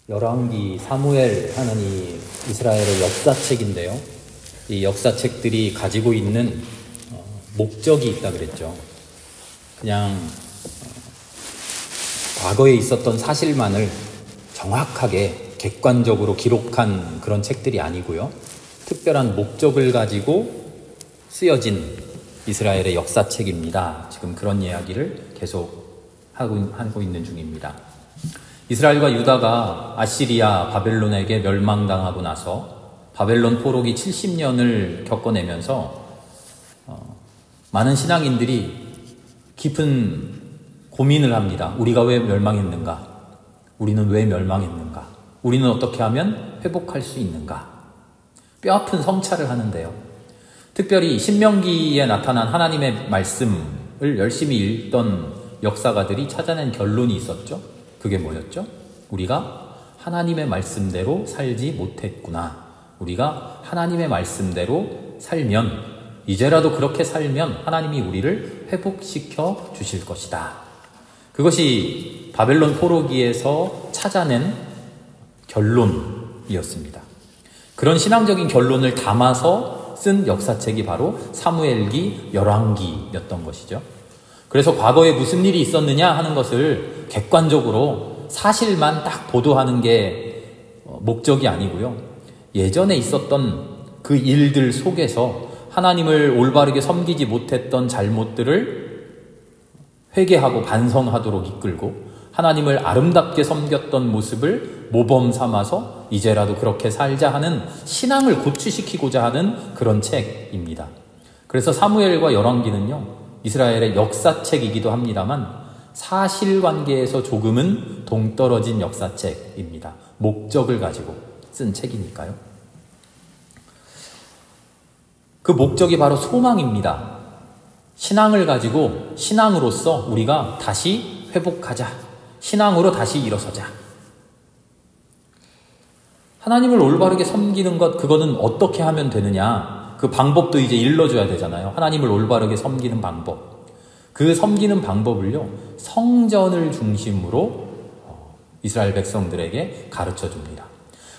열왕기, 사무엘 하는 이 이스라엘의 역사책인데요. 이 역사책들이 가지고 있는 목적이 있다 그랬죠. 그냥 과거에 있었던 사실만을 정확하게 객관적으로 기록한 그런 책들이 아니고요. 특별한 목적을 가지고 쓰여진 이스라엘의 역사책입니다. 지금 그런 이야기를 계속 하고 있는 중입니다. 이스라엘과 유다가 아시리아, 바벨론에게 멸망당하고 나서 바벨론 포로기 70년을 겪어내면서 많은 신앙인들이 깊은 고민을 합니다. 우리가 왜 멸망했는가? 우리는 왜 멸망했는가? 우리는 어떻게 하면 회복할 수 있는가? 뼈아픈 성찰을 하는데요. 특별히 신명기에 나타난 하나님의 말씀을 열심히 읽던 역사가들이 찾아낸 결론이 있었죠. 그게 뭐였죠? 우리가 하나님의 말씀대로 살지 못했구나. 우리가 하나님의 말씀대로 살면, 이제라도 그렇게 살면 하나님이 우리를 회복시켜 주실 것이다. 그것이 바벨론 포로기에서 찾아낸 결론이었습니다. 그런 신앙적인 결론을 담아서 쓴 역사책이 바로 사무엘기, 열왕기였던 것이죠. 그래서 과거에 무슨 일이 있었느냐 하는 것을 객관적으로 사실만 딱 보도하는 게 목적이 아니고요. 예전에 있었던 그 일들 속에서 하나님을 올바르게 섬기지 못했던 잘못들을 회개하고 반성하도록 이끌고 하나님을 아름답게 섬겼던 모습을 모범 삼아서 이제라도 그렇게 살자 하는 신앙을 고취시키고자 하는 그런 책입니다. 그래서 사무엘과 열왕기는요, 이스라엘의 역사책이기도 합니다만 사실관계에서 조금은 동떨어진 역사책입니다. 목적을 가지고 쓴 책이니까요. 그 목적이 바로 소망입니다. 신앙을 가지고 신앙으로서 우리가 다시 회복하자. 신앙으로 다시 일어서자. 하나님을 올바르게 섬기는 것, 그거는 어떻게 하면 되느냐. 그 방법도 이제 일러줘야 되잖아요. 하나님을 올바르게 섬기는 방법. 그 섬기는 방법을요, 성전을 중심으로 이스라엘 백성들에게 가르쳐 줍니다.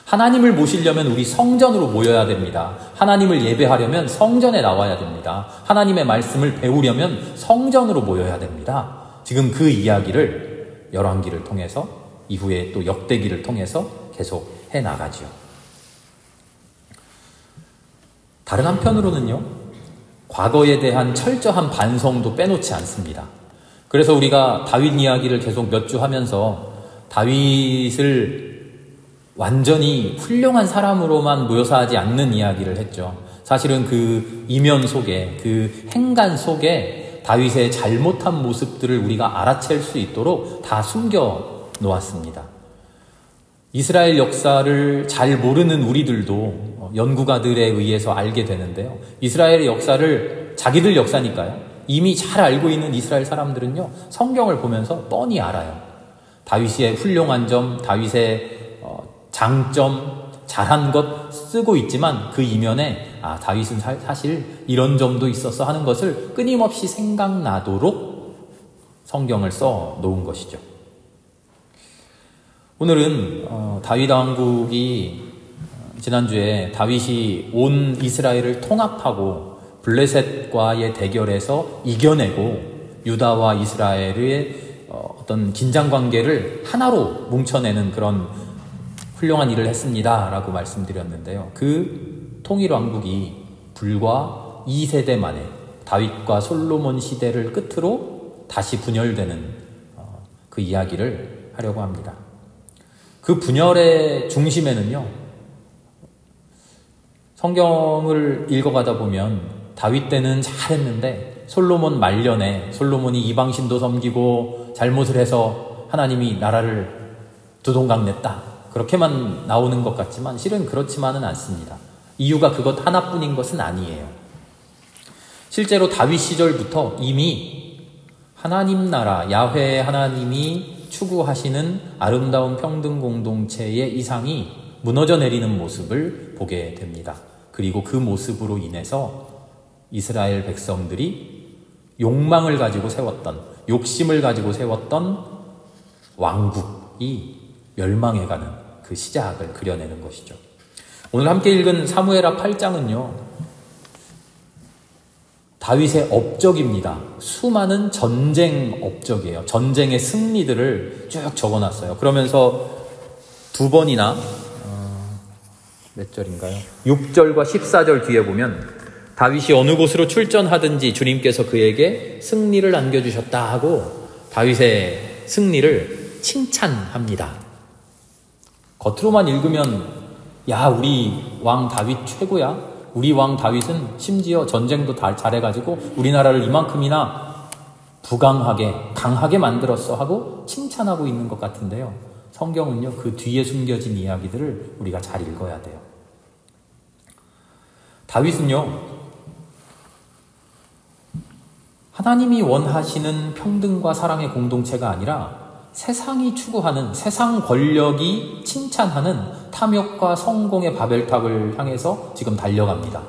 하나님을 모시려면 우리 성전으로 모여야 됩니다. 하나님을 예배하려면 성전에 나와야 됩니다. 하나님의 말씀을 배우려면 성전으로 모여야 됩니다. 지금 그 이야기를 열왕기를 통해서 이후에 또 역대기를 통해서 계속 해나가지요. 다른 한편으로는요, 과거에 대한 철저한 반성도 빼놓지 않습니다. 그래서 우리가 다윗 이야기를 계속 몇 주 하면서 다윗을 완전히 훌륭한 사람으로만 묘사하지 않는 이야기를 했죠. 사실은 그 이면 속에, 그 행간 속에 다윗의 잘못한 모습들을 우리가 알아챌 수 있도록 다 숨겨 놓았습니다. 이스라엘 역사를 잘 모르는 우리들도 연구가들에 의해서 알게 되는데요. 이스라엘의 역사를 자기들 역사니까요. 이미 잘 알고 있는 이스라엘 사람들은요, 성경을 보면서 뻔히 알아요. 다윗의 훌륭한 점, 다윗의 장점, 잘한 것 쓰고 있지만 그 이면에 다윗은 사실 이런 점도 있었어 하는 것을 끊임없이 생각나도록 성경을 써 놓은 것이죠. 오늘은 다윗 왕국이 지난주에 다윗이 온 이스라엘을 통합하고 블레셋과의 대결에서 이겨내고 유다와 이스라엘의 어떤 긴장관계를 하나로 뭉쳐내는 그런 훌륭한 일을 했습니다 라고 말씀드렸는데요. 그 통일왕국이 불과 2세대 만에 다윗과 솔로몬 시대를 끝으로 다시 분열되는 그 이야기를 하려고 합니다. 그 분열의 중심에는요, 성경을 읽어가다 보면 다윗 때는 잘했는데 솔로몬 말년에 솔로몬이 이방신도 섬기고 잘못을 해서 하나님이 나라를 두동강 냈다, 그렇게만 나오는 것 같지만 실은 그렇지만은 않습니다. 이유가 그것 하나뿐인 것은 아니에요. 실제로 다윗 시절부터 이미 하나님 나라, 야훼 하나님이 추구하시는 아름다운 평등 공동체의 이상이 무너져 내리는 모습을 보게 됩니다. 그리고 그 모습으로 인해서 이스라엘 백성들이 욕망을 가지고 세웠던, 욕심을 가지고 세웠던 왕국이 멸망해가는 그 시작을 그려내는 것이죠. 오늘 함께 읽은 사무엘하 8장은요, 다윗의 업적입니다. 수많은 전쟁 업적이에요. 전쟁의 승리들을 쭉 적어놨어요. 그러면서 두 번이나 몇 절인가요? 6절과 14절 뒤에 보면 다윗이 어느 곳으로 출전하든지 주님께서 그에게 승리를 안겨주셨다 하고 다윗의 승리를 칭찬합니다. 겉으로만 읽으면 야, 우리 왕 다윗 최고야. 우리 왕 다윗은 심지어 전쟁도 다 잘해가지고 우리나라를 이만큼이나 부강하게 강하게 만들었어 하고 칭찬하고 있는 것 같은데요. 성경은요, 그 뒤에 숨겨진 이야기들을 우리가 잘 읽어야 돼요. 다윗은요, 하나님이 원하시는 평등과 사랑의 공동체가 아니라 세상이 추구하는, 세상 권력이 칭찬하는 탐욕과 성공의 바벨탑을 향해서 지금 달려갑니다.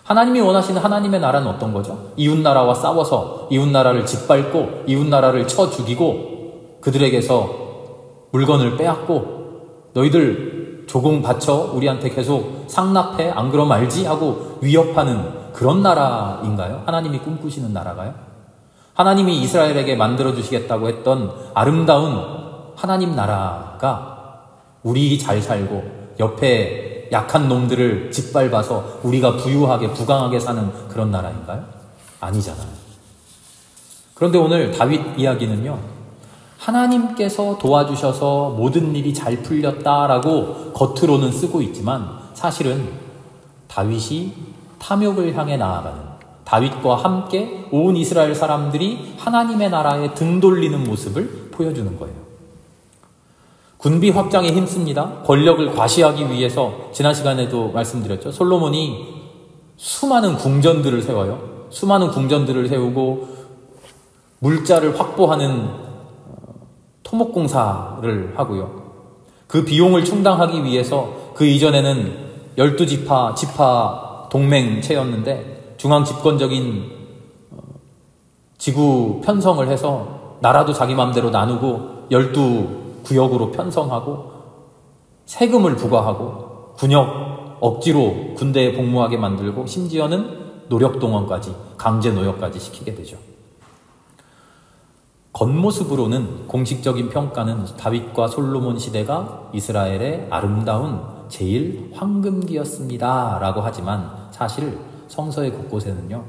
하나님이 원하시는 하나님의 나라는 어떤 거죠? 이웃나라와 싸워서 이웃나라를 짓밟고 이웃나라를 쳐 죽이고 그들에게서 물건을 빼앗고 너희들 조공 바쳐 우리한테 계속 상납해, 안 그럼 알지? 하고 위협하는 그런 나라인가요? 하나님이 꿈꾸시는 나라가요? 하나님이 이스라엘에게 만들어주시겠다고 했던 아름다운 하나님 나라가 우리 잘 살고 옆에 약한 놈들을 짓밟아서 우리가 부유하게 부강하게 사는 그런 나라인가요? 아니잖아요. 그런데 오늘 다윗 이야기는요, 하나님께서 도와주셔서 모든 일이 잘 풀렸다라고 겉으로는 쓰고 있지만 사실은 다윗이 탐욕을 향해 나아가는, 다윗과 함께 온 이스라엘 사람들이 하나님의 나라에 등 돌리는 모습을 보여주는 거예요. 군비 확장에 힘씁니다. 권력을 과시하기 위해서 지난 시간에도 말씀드렸죠. 솔로몬이 수많은 궁전들을 세워요. 수많은 궁전들을 세우고 물자를 확보하는 토목공사를 하고요. 그 비용을 충당하기 위해서 그 이전에는 12지파 동맹체였는데 중앙 집권적인 지구 편성을 해서 나라도 자기 맘대로 나누고 12구역으로 편성하고 세금을 부과하고 군역 억지로 군대에 복무하게 만들고 심지어는 노력동원까지, 강제노역까지 시키게 되죠. 겉모습으로는 공식적인 평가는 다윗과 솔로몬 시대가 이스라엘의 아름다운 제일 황금기였습니다 라고 하지만 사실 성서의 곳곳에는요,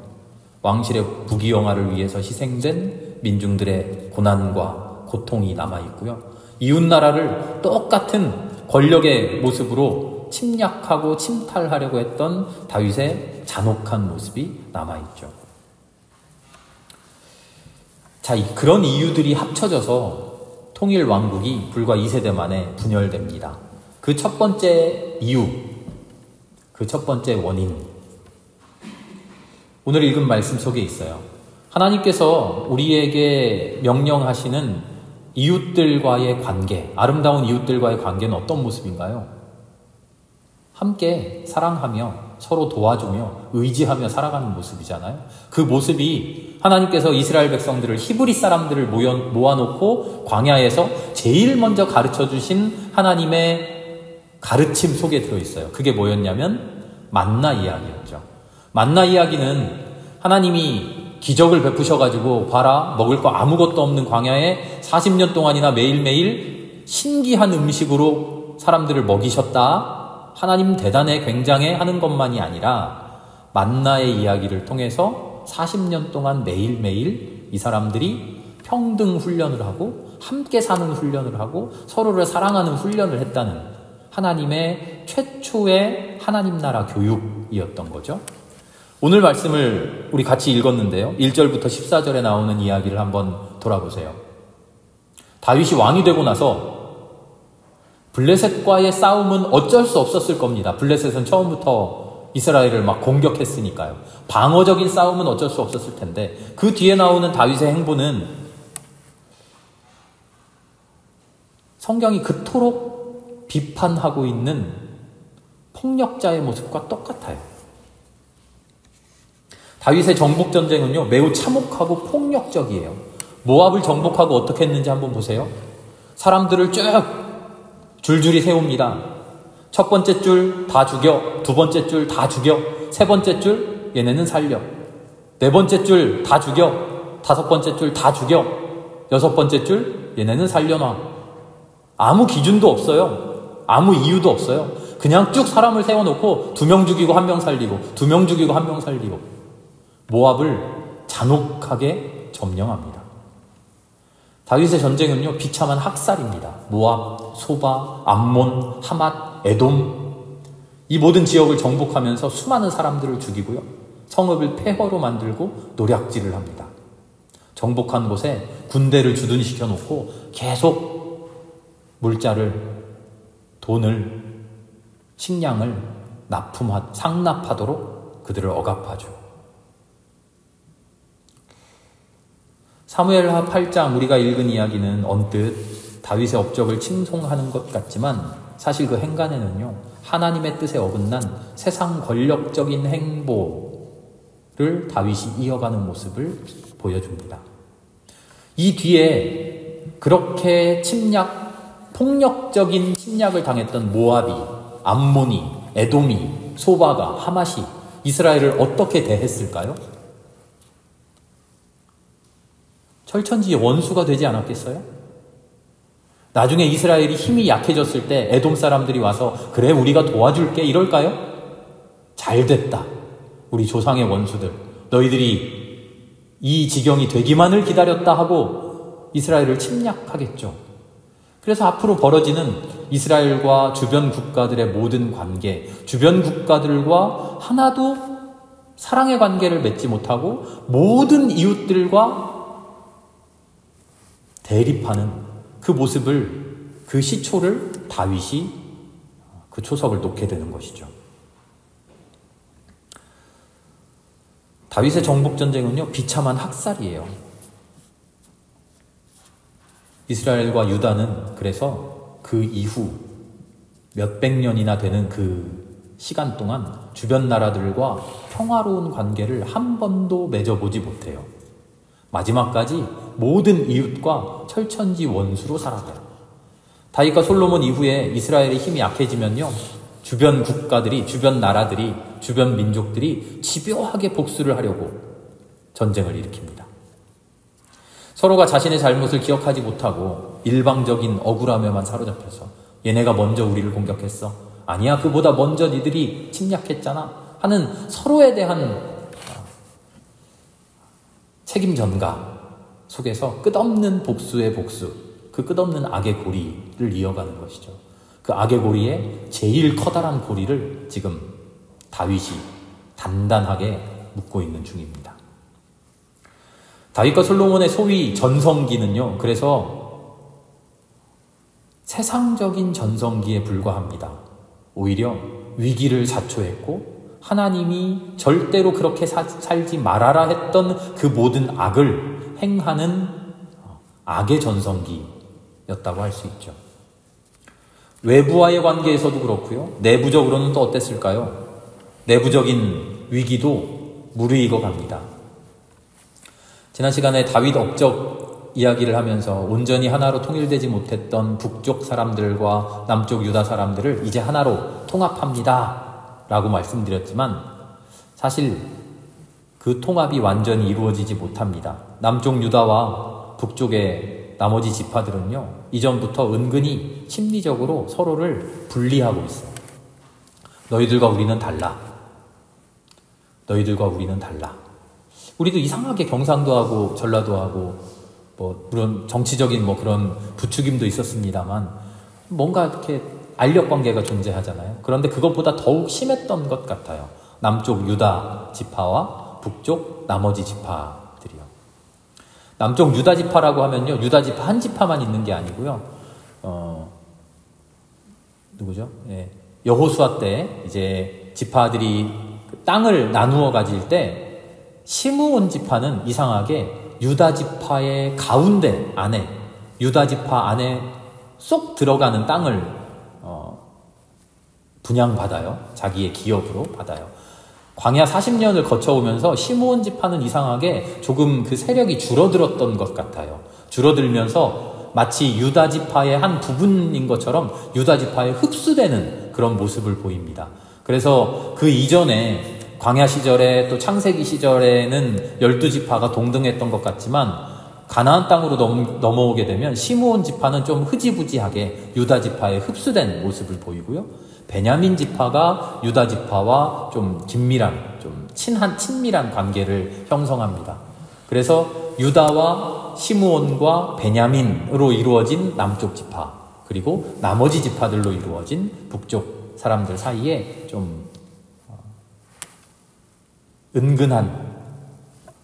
왕실의 부귀영화를 위해서 희생된 민중들의 고난과 고통이 남아있고요, 이웃나라를 똑같은 권력의 모습으로 침략하고 침탈하려고 했던 다윗의 잔혹한 모습이 남아있죠. 자, 그런 이유들이 합쳐져서 통일 왕국이 불과 2세대 만에 분열됩니다. 그 첫 번째 이유, 그 첫 번째 원인, 오늘 읽은 말씀 속에 있어요. 하나님께서 우리에게 명령하시는 이웃들과의 관계, 아름다운 이웃들과의 관계는 어떤 모습인가요? 함께 사랑하며 서로 도와주며 의지하며 살아가는 모습이잖아요. 그 모습이 하나님께서 이스라엘 백성들을, 히브리 사람들을 모아놓고 광야에서 제일 먼저 가르쳐주신 하나님의 가르침 속에 들어있어요. 그게 뭐였냐면 만나 이야기였죠. 만나 이야기는 하나님이 기적을 베푸셔가지고 봐라, 먹을 거 아무것도 없는 광야에 40년 동안이나 매일매일 신기한 음식으로 사람들을 먹이셨다, 하나님 대단해, 굉장해 하는 것만이 아니라 만나의 이야기를 통해서 40년 동안 매일매일 이 사람들이 평등 훈련을 하고 함께 사는 훈련을 하고 서로를 사랑하는 훈련을 했다는 하나님의 최초의 하나님 나라 교육이었던 거죠. 오늘 말씀을 우리 같이 읽었는데요, 1절부터 14절에 나오는 이야기를 한번 돌아보세요. 다윗이 왕이 되고 나서 블레셋과의 싸움은 어쩔 수 없었을 겁니다. 블레셋은 처음부터 이스라엘을 막 공격했으니까요. 방어적인 싸움은 어쩔 수 없었을 텐데 그 뒤에 나오는 다윗의 행보는 성경이 그토록 비판하고 있는 폭력자의 모습과 똑같아요. 다윗의 정복전쟁은요, 매우 참혹하고 폭력적이에요. 모압을 정복하고 어떻게 했는지 한번 보세요. 사람들을 쭉 줄줄이 세웁니다. 첫 번째 줄 다 죽여, 두 번째 줄 다 죽여, 세 번째 줄 얘네는 살려, 네 번째 줄 다 죽여, 다섯 번째 줄 다 죽여, 여섯 번째 줄 얘네는 살려놔. 아무 기준도 없어요. 아무 이유도 없어요. 그냥 쭉 사람을 세워놓고 2명 죽이고 1명 살리고, 2명 죽이고 1명 살리고, 모압을 잔혹하게 점령합니다. 다윗의 전쟁은요, 비참한 학살입니다. 모압, 소바, 암몬, 하맛, 에돔, 이 모든 지역을 정복하면서 수많은 사람들을 죽이고요, 성읍을 폐허로 만들고 노략질을 합니다. 정복한 곳에 군대를 주둔시켜 놓고 계속 물자를, 돈을, 식량을 상납하도록 그들을 억압하죠. 사무엘하 8장 우리가 읽은 이야기는 언뜻 다윗의 업적을 칭송하는 것 같지만 사실 그 행간에는요, 하나님의 뜻에 어긋난 세상 권력적인 행보를 다윗이 이어가는 모습을 보여줍니다. 이 뒤에 그렇게 폭력적인 침략을 당했던 모압이, 암몬이, 에돔이, 소바가, 하맛이 이스라엘을 어떻게 대했을까요? 철천지 원수가 되지 않았겠어요? 나중에 이스라엘이 힘이 약해졌을 때 에돔 사람들이 와서 그래 우리가 도와줄게 이럴까요? 잘됐다. 우리 조상의 원수들, 너희들이 이 지경이 되기만을 기다렸다 하고 이스라엘을 침략하겠죠. 그래서 앞으로 벌어지는 이스라엘과 주변 국가들의 모든 관계, 주변 국가들과 하나도 사랑의 관계를 맺지 못하고 모든 이웃들과 대립하는 그 모습을, 그 시초를 다윗이 그 초석을 놓게 되는 것이죠. 다윗의 정복전쟁은요, 비참한 학살이에요. 이스라엘과 유다는 그래서 그 이후 몇백 년이나 되는 그 시간 동안 주변 나라들과 평화로운 관계를 한 번도 맺어보지 못해요. 마지막까지 모든 이웃과 철천지 원수로 살아가요. 다윗과 솔로몬 이후에 이스라엘의 힘이 약해지면요, 주변 국가들이, 주변 나라들이, 주변 민족들이 집요하게 복수를 하려고 전쟁을 일으킵니다. 서로가 자신의 잘못을 기억하지 못하고 일방적인 억울함에만 사로잡혀서 얘네가 먼저 우리를 공격했어, 아니야 그보다 먼저 니들이 침략했잖아 하는 서로에 대한 책임 전가 속에서 끝없는 복수의 복수, 그 끝없는 악의 고리를 이어가는 것이죠. 그 악의 고리에 제일 커다란 고리를 지금 다윗이 단단하게 묶고 있는 중입니다. 다윗과 솔로몬의 소위 전성기는요, 그래서 세상적인 전성기에 불과합니다. 오히려 위기를 자초했고 하나님이 절대로 그렇게 살지 말아라 했던 그 모든 악을 행하는 악의 전성기였다고 할 수 있죠. 외부와의 관계에서도 그렇고요, 내부적으로는 또 어땠을까요? 내부적인 위기도 무르익어 갑니다. 지난 시간에 다윗 업적 이야기를 하면서 온전히 하나로 통일되지 못했던 북쪽 사람들과 남쪽 유다 사람들을 이제 하나로 통합합니다 라고 말씀드렸지만 사실 그 통합이 완전히 이루어지지 못합니다. 남쪽 유다와 북쪽의 나머지 지파들은요, 이전부터 은근히 심리적으로 서로를 분리하고 있어요. 너희들과 우리는 달라. 너희들과 우리는 달라. 우리도 이상하게 경상도 하고 전라도 하고 물론 정치적인 그런 부추김도 있었습니다만 뭔가 이렇게 알력 관계가 존재하잖아요. 그런데 그것보다 더욱 심했던 것 같아요. 남쪽 유다 지파와 북쪽 나머지 지파들이요. 남쪽 유다 지파라고 하면요, 유다 지파 한 지파만 있는 게 아니고요. 누구죠? 예. 여호수아 때 이제 지파들이 땅을 나누어 가질 때 시므온 지파는 이상하게 유다 지파의 가운데 안에, 유다 지파 안에 쏙 들어가는 땅을 분양받아요. 자기의 기업으로 받아요. 광야 40년을 거쳐오면서 시므온 지파는 이상하게 조금 그 세력이 줄어들었던 것 같아요. 줄어들면서 마치 유다 지파의 한 부분인 것처럼 유다 지파에 흡수되는 그런 모습을 보입니다. 그래서 그 이전에 광야 시절에 또 창세기 시절에는 12지파가 동등했던 것 같지만 가나안 땅으로 넘어오게 되면 시므온 지파는 좀 흐지부지하게 유다 지파에 흡수된 모습을 보이고요. 베냐민 지파가 유다 지파와 좀 긴밀한, 좀 친밀한 관계를 형성합니다. 그래서 유다와 시므온과 베냐민으로 이루어진 남쪽 지파, 그리고 나머지 지파들로 이루어진 북쪽 사람들 사이에 좀 은근한,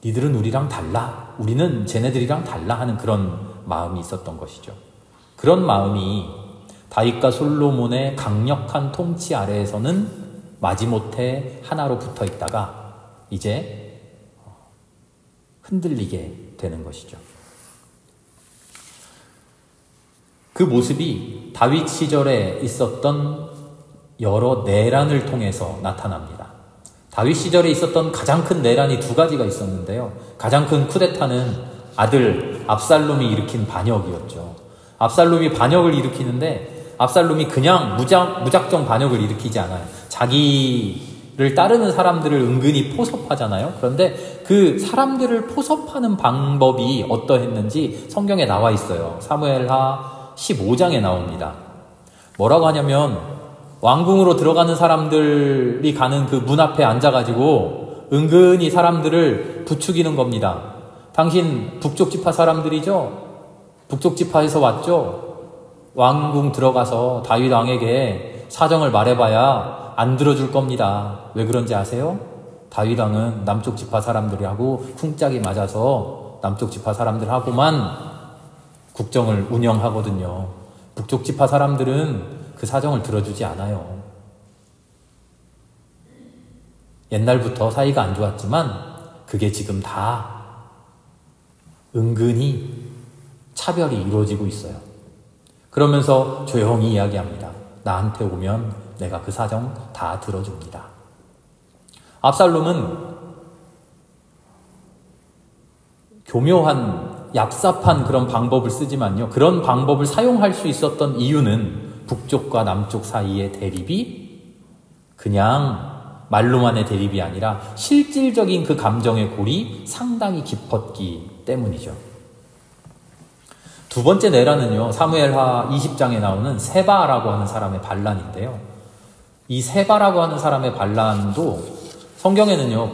니들은 우리랑 달라, 우리는 쟤네들이랑 달라 하는 그런 마음이 있었던 것이죠. 그런 마음이 다윗과 솔로몬의 강력한 통치 아래에서는 마지못해 하나로 붙어 있다가 이제 흔들리게 되는 것이죠. 그 모습이 다윗 시절에 있었던 여러 내란을 통해서 나타납니다. 다윗 시절에 있었던 가장 큰 내란이 두 가지가 있었는데요. 가장 큰 쿠데타는 아들 압살롬이 일으킨 반역이었죠. 압살롬이 반역을 일으키는데 압살롬이 그냥 무작정 반역을 일으키지 않아요. 자기를 따르는 사람들을 은근히 포섭하잖아요. 그런데 그 사람들을 포섭하는 방법이 어떠했는지 성경에 나와 있어요. 사무엘하 15장에 나옵니다. 뭐라고 하냐면 왕궁으로 들어가는 사람들이 가는 그 문 앞에 앉아가지고 은근히 사람들을 부추기는 겁니다. 당신 북쪽 지파 사람들이죠? 북쪽 지파에서 왔죠? 왕궁 들어가서 다윗 왕에게 사정을 말해봐야 안 들어줄 겁니다. 왜 그런지 아세요? 다윗 왕은 남쪽 지파 사람들하고 쿵짝이 맞아서 남쪽 지파 사람들하고만 국정을 운영하거든요. 북쪽 지파 사람들은 그 사정을 들어주지 않아요. 옛날부터 사이가 안 좋았지만 그게 지금 다 은근히 차별이 이루어지고 있어요. 그러면서 조용히 이야기합니다. 나한테 오면 내가 그 사정 다 들어줍니다. 압살롬은 교묘한 얍삽한 그런 방법을 쓰지만요. 그런 방법을 사용할 수 있었던 이유는 북쪽과 남쪽 사이의 대립이 그냥 말로만의 대립이 아니라 실질적인 그 감정의 골이 상당히 깊었기 때문이죠. 두 번째 내란은요, 사무엘하 20장에 나오는 세바라고 하는 사람의 반란인데요. 이 세바라고 하는 사람의 반란도 성경에는요,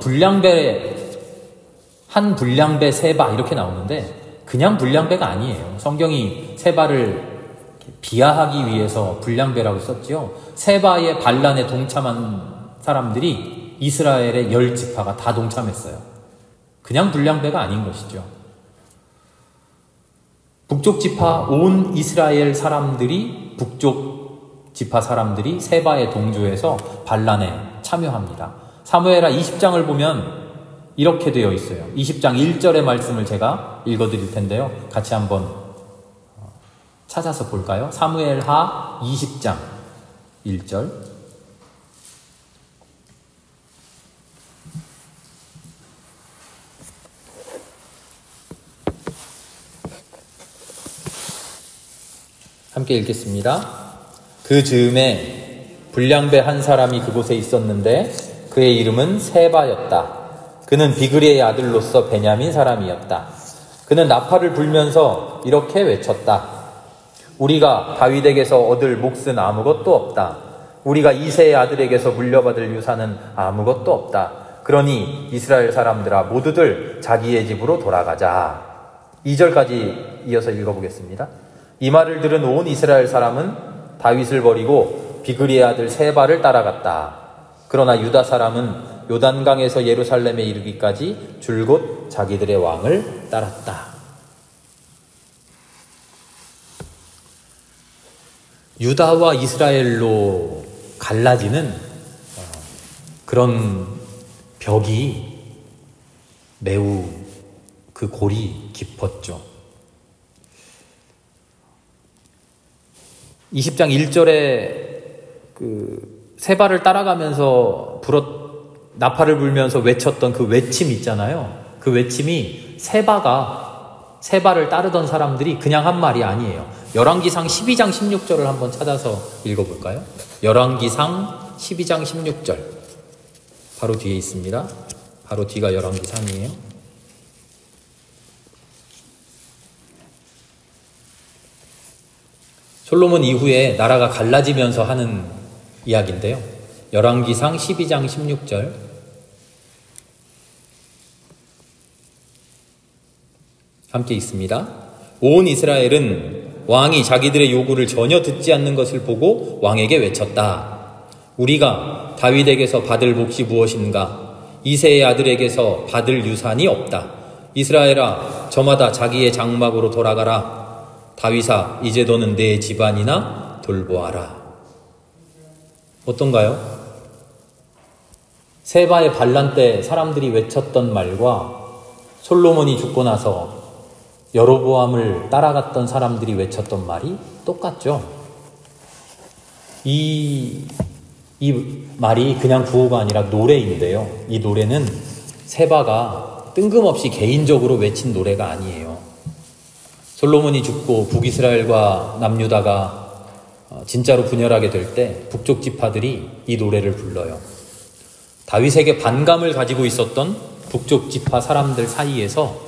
한 불량배 세바 이렇게 나오는데 그냥 불량배가 아니에요. 성경이 세바를 비하하기 위해서 불량배라고 썼죠. 세바의 반란에 동참한 사람들이 이스라엘의 10지파가 다 동참했어요. 그냥 불량배가 아닌 것이죠. 북쪽 지파 온 이스라엘 사람들이, 북쪽 지파 사람들이 세바에 동조해서 반란에 참여합니다. 사무엘하 20장을 보면 이렇게 되어 있어요. 20장 1절의 말씀을 제가 읽어드릴 텐데요. 같이 한번 찾아서 볼까요? 사무엘하 20장 1절. 함께 읽겠습니다. 그 즈음에 불량배 한 사람이 그곳에 있었는데 그의 이름은 세바였다. 그는 비그리의 아들로서 베냐민 사람이었다. 그는 나팔을 불면서 이렇게 외쳤다. 우리가 다윗에게서 얻을 몫은 아무것도 없다. 우리가 이새의 아들에게서 물려받을 유산은 아무것도 없다. 그러니 이스라엘 사람들아 모두들 자기의 집으로 돌아가자. 2절까지 이어서 읽어보겠습니다. 이 말을 들은 온 이스라엘 사람은 다윗을 버리고 비그리의 아들 세바를 따라갔다. 그러나 유다 사람은 요단강에서 예루살렘에 이르기까지 줄곧 자기들의 왕을 따랐다. 유다와 이스라엘로 갈라지는 그런 벽이 매우 그 골이 깊었죠. 20장 1절에 그 세바를 따라가면서 나팔을 불면서 외쳤던 그 외침 있잖아요. 그 외침이 세바가 세바를 따르던 사람들이 그냥 한 말이 아니에요. 열왕기상 12장 16절을 한번 찾아서 읽어볼까요? 열왕기상 12장 16절 바로 뒤에 있습니다. 바로 뒤가 열왕기상이에요. 솔로몬 이후에 나라가 갈라지면서 하는 이야기인데요. 열왕기상 12장 16절 함께 있습니다. 온 이스라엘은 왕이 자기들의 요구를 전혀 듣지 않는 것을 보고 왕에게 외쳤다. 우리가 다윗에게서 받을 몫이 무엇인가? 이새의 아들에게서 받을 유산이 없다. 이스라엘아, 저마다 자기의 장막으로 돌아가라. 다윗아, 이제 너는 내 집안이나 돌보아라. 어떤가요? 세바의 반란 때 사람들이 외쳤던 말과 솔로몬이 죽고 나서 여로보암을 따라갔던 사람들이 외쳤던 말이 똑같죠. 이 말이 그냥 구호가 아니라 노래인데요. 이 노래는 세바가 뜬금없이 개인적으로 외친 노래가 아니에요. 솔로몬이 죽고 북이스라엘과 남유다가 진짜로 분열하게 될 때 북쪽 지파들이 이 노래를 불러요. 다윗에게 반감을 가지고 있었던 북쪽 지파 사람들 사이에서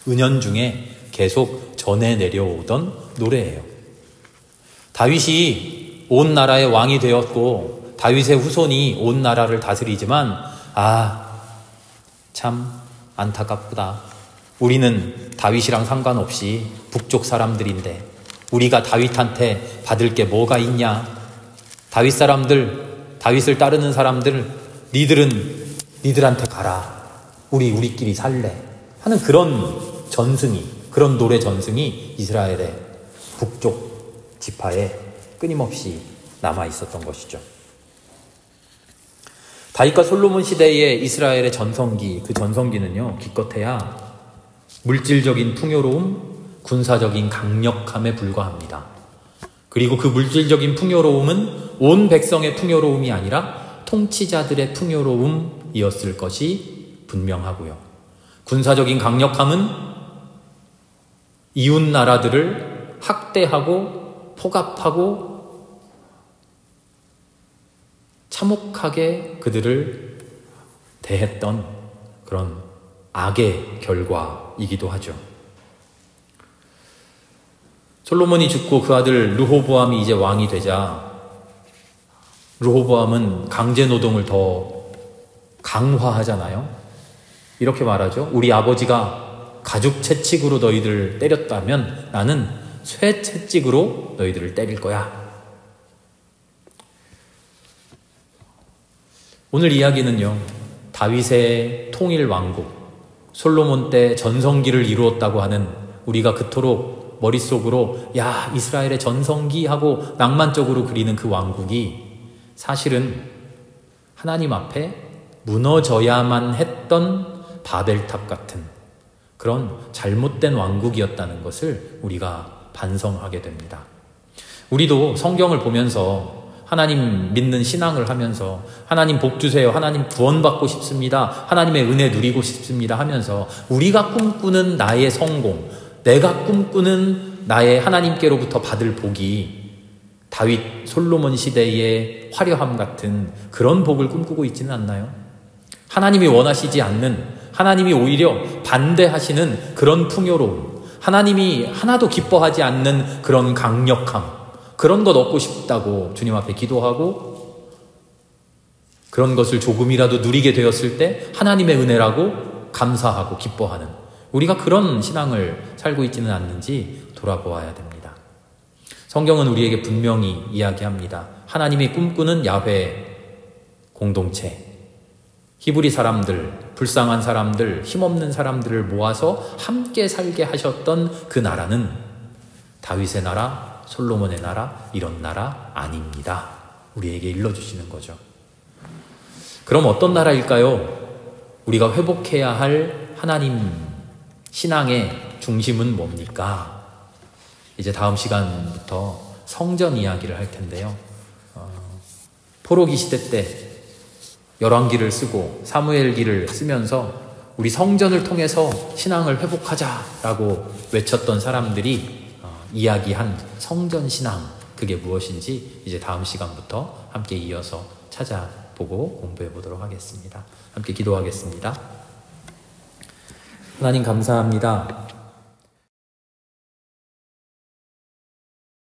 은연중에 계속 전해 내려오던 노래예요. 다윗이 온 나라의 왕이 되었고 다윗의 후손이 온 나라를 다스리지만 참 안타깝다. 우리는 다윗이랑 상관없이 북쪽 사람들인데 우리가 다윗한테 받을 게 뭐가 있냐? 다윗 사람들, 다윗을 따르는 사람들, 니들한테 가라. 우리끼리 살래. 하는 그런 전승이, 그런 노래 전승이 이스라엘의 북쪽 지파에 끊임없이 남아 있었던 것이죠. 다윗과 솔로몬 시대의 이스라엘의 전성기, 그 전성기는요, 기껏해야 물질적인 풍요로움, 군사적인 강력함에 불과합니다. 그리고 그 물질적인 풍요로움은 온 백성의 풍요로움이 아니라 통치자들의 풍요로움이었을 것이 분명하고요. 군사적인 강력함은 이웃 나라들을 학대하고 포갑하고 참혹하게 그들을 대했던 그런 악의 결과이기도 하죠. 솔로몬이 죽고 그 아들 르호보암이 이제 왕이 되자 르호보암은 강제노동을 더 강화하잖아요. 이렇게 말하죠. 우리 아버지가 가죽 채찍으로 너희들을 때렸다면 나는 쇠 채찍으로 너희들을 때릴 거야. 오늘 이야기는요, 다윗의 통일 왕국, 솔로몬 때 전성기를 이루었다고 하는 우리가 그토록 머릿속으로 야, 이스라엘의 전성기 하고 낭만적으로 그리는 그 왕국이 사실은 하나님 앞에 무너져야만 했던 바벨탑 같은 그런 잘못된 왕국이었다는 것을 우리가 반성하게 됩니다. 우리도 성경을 보면서 하나님 믿는 신앙을 하면서 하나님 복 주세요, 하나님 구원받고 싶습니다, 하나님의 은혜 누리고 싶습니다 하면서 우리가 꿈꾸는 나의 성공, 내가 꿈꾸는 나의 하나님께로부터 받을 복이 다윗, 솔로몬 시대의 화려함 같은 그런 복을 꿈꾸고 있지는 않나요? 하나님이 원하시지 않는, 하나님이 오히려 반대하시는 그런 풍요로움, 하나님이 하나도 기뻐하지 않는 그런 강력함, 그런 것 얻고 싶다고 주님 앞에 기도하고 그런 것을 조금이라도 누리게 되었을 때 하나님의 은혜라고 감사하고 기뻐하는, 우리가 그런 신앙을 살고 있지는 않는지 돌아보아야 됩니다. 성경은 우리에게 분명히 이야기합니다. 하나님이 꿈꾸는 야훼 공동체, 히브리 사람들, 불쌍한 사람들, 힘없는 사람들을 모아서 함께 살게 하셨던 그 나라는 다윗의 나라, 솔로몬의 나라, 이런 나라 아닙니다. 우리에게 일러주시는 거죠. 그럼 어떤 나라일까요? 우리가 회복해야 할 하나님 신앙의 중심은 뭡니까? 이제 다음 시간부터 성전 이야기를 할 텐데요. 포로기 시대 때 열왕기를 쓰고 사무엘기를 쓰면서 우리 성전을 통해서 신앙을 회복하자라고 외쳤던 사람들이 이야기한 성전 신앙, 그게 무엇인지 이제 다음 시간부터 함께 이어서 찾아보고 공부해 보도록 하겠습니다. 함께 기도하겠습니다. 하나님 감사합니다.